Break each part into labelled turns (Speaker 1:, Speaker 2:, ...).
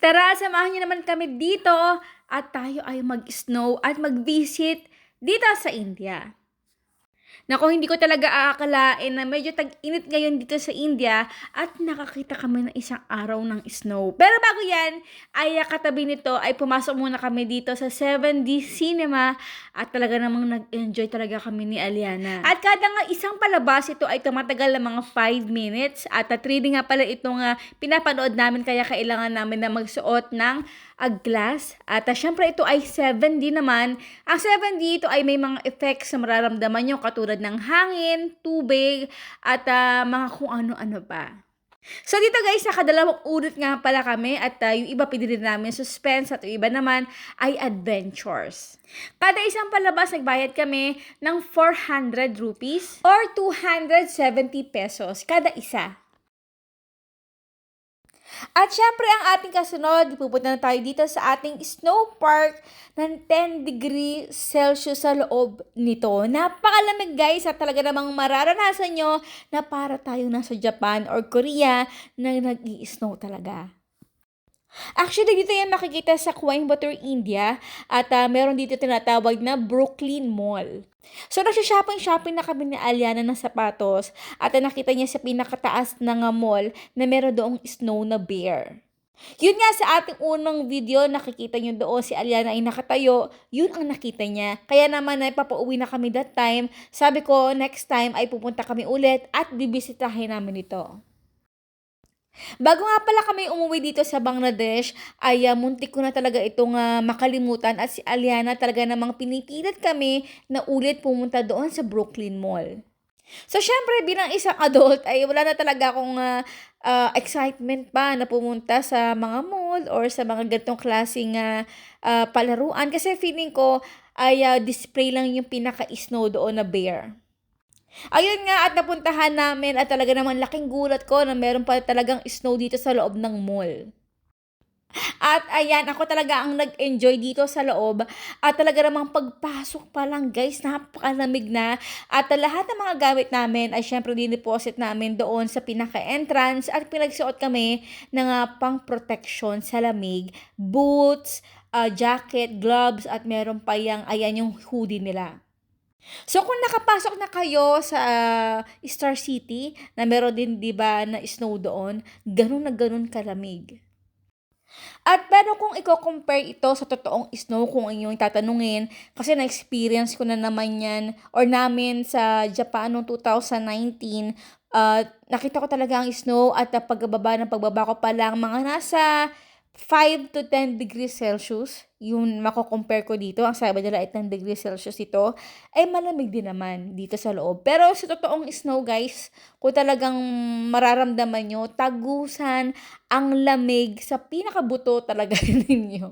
Speaker 1: Tara, samahan niyo naman kami dito at tayo ay mag-snow at mag-visit dito sa India. Naku, hindi ko talaga aakalain na medyo tag-init ngayon dito sa India at nakakita kami ng isang araw ng snow. Pero bago yan, ay katabi nito ay pumasok muna kami dito sa 7D Cinema at talaga namang nag-enjoy talaga kami ni Aliana. At kada nga isang palabas, ito ay tumatagal ng mga 5 minutes at 3D nga pala itong pinapanood namin kaya kailangan namin na magsuot ng glass. At syempre ito ay 7D naman. Ang 7D ito ay may mga effects na mararamdaman nyo katulad ng hangin, tubig, at mga kung ano-ano pa. So dito guys, nakadalawang ulit nga pala kami at yung iba pinili namin suspense at yung iba naman ay adventures. Kada isang palabas, nagbayad kami ng 400 rupees or 270 pesos kada isa. At syempre ang ating kasunod, pupunta na tayo dito sa ating snow park ng 10 degree Celsius sa loob nito. Napakalamig guys at talaga namang mararanasan nyo na para tayong nasa Japan or Korea na nag-i-snow talaga. Actually, dito yan makikita sa Coimbatore, India at meron dito tinatawag na Brooklyn Mall. So, nagsha-shopping na kami ni Aliana ng sapatos at nakita niya sa pinakataas ng mall na meron doong snow na bear. Yun nga sa ating unang video, nakikita nyo doon si Aliana ay nakatayo, yun ang nakita niya. Kaya naman ay papauwi na kami that time. Sabi ko, next time ay pupunta kami ulit at bibisitahin namin ito. Bago nga pala kami umuwi dito sa Bangladesh, ay muntik ko na talaga itong makalimutan at si Aliana talaga namang pinipilit kami na ulit pumunta doon sa Brooklyn Mall. So, syempre, bilang isang adult, ay wala na talaga akong excitement pa na pumunta sa mga mall or sa mga ganitong klaseng palaruan. Kasi feeling ko ay display lang yung pinaka-snow doon na bear. Ayun nga at napuntahan namin at talaga naman laking gulat ko na meron pa talagang snow dito sa loob ng mall. At ayan, ako talaga ang nag-enjoy dito sa loob at talaga namang pagpasok pa lang guys, napakalamig na at lahat ng mga gamit namin ay syempre dineposit namin doon sa pinaka-entrance at pinagsuot kami ng pang-protection sa lamig, boots, jacket, gloves at meron pa ayan yung hoodie nila. So kung nakapasok na kayo sa Star City na meron din 'di ba na snow doon, gano'n na gano'n kalamig. At pero kung i-compare ito sa totoong snow kung inyong tatanungin, kasi na-experience ko na naman 'yan or namin sa Japan noong 2019, nakita ko talaga ang snow at pagbaba ko pa lang mga nasa 5 to 10 degrees Celsius, yung mako-compare ko dito, ang sabi nila ay 10 degrees Celsius ito, ay malamig din naman dito sa loob. Pero sa totoong snow guys, kung talagang mararamdaman nyo, tagusan ang lamig sa pinakabuto talaga ninyo.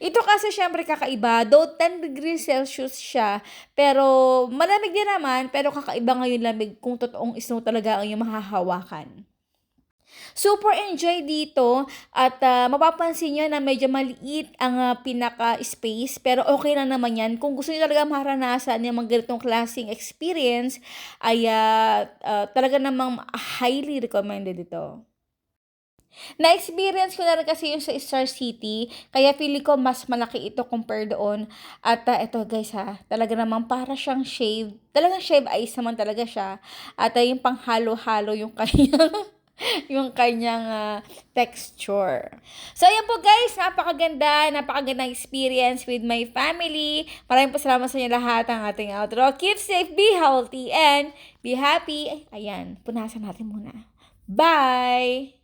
Speaker 1: Ito kasi syempre kakaiba, though 10 degrees Celsius siya, pero malamig din naman, pero kakaiba ngayon lamig kung totoong snow talaga ang iyong mahahawakan. Super enjoy dito at mapapansin niyo na medyo maliit ang pinaka-space pero okay lang naman yan. Kung gusto niyo talaga maranasan yung mga ganitong klaseng experience ay talaga namang highly recommended ito. Na-experience ko na rin kasi yung sa Star City, kaya feeling ko mas malaki ito compare doon. At ito guys talaga namang para siyang shave. Talagang shave ice naman talaga siya. At yung panghalo-halo yung kanyang yung kanyang texture. So, ayan po guys, napakagandang experience with my family. Maraming salamat sa inyo lahat ang ating outro. Keep safe, be healthy, and be happy. Ayan, punasan natin muna. Bye!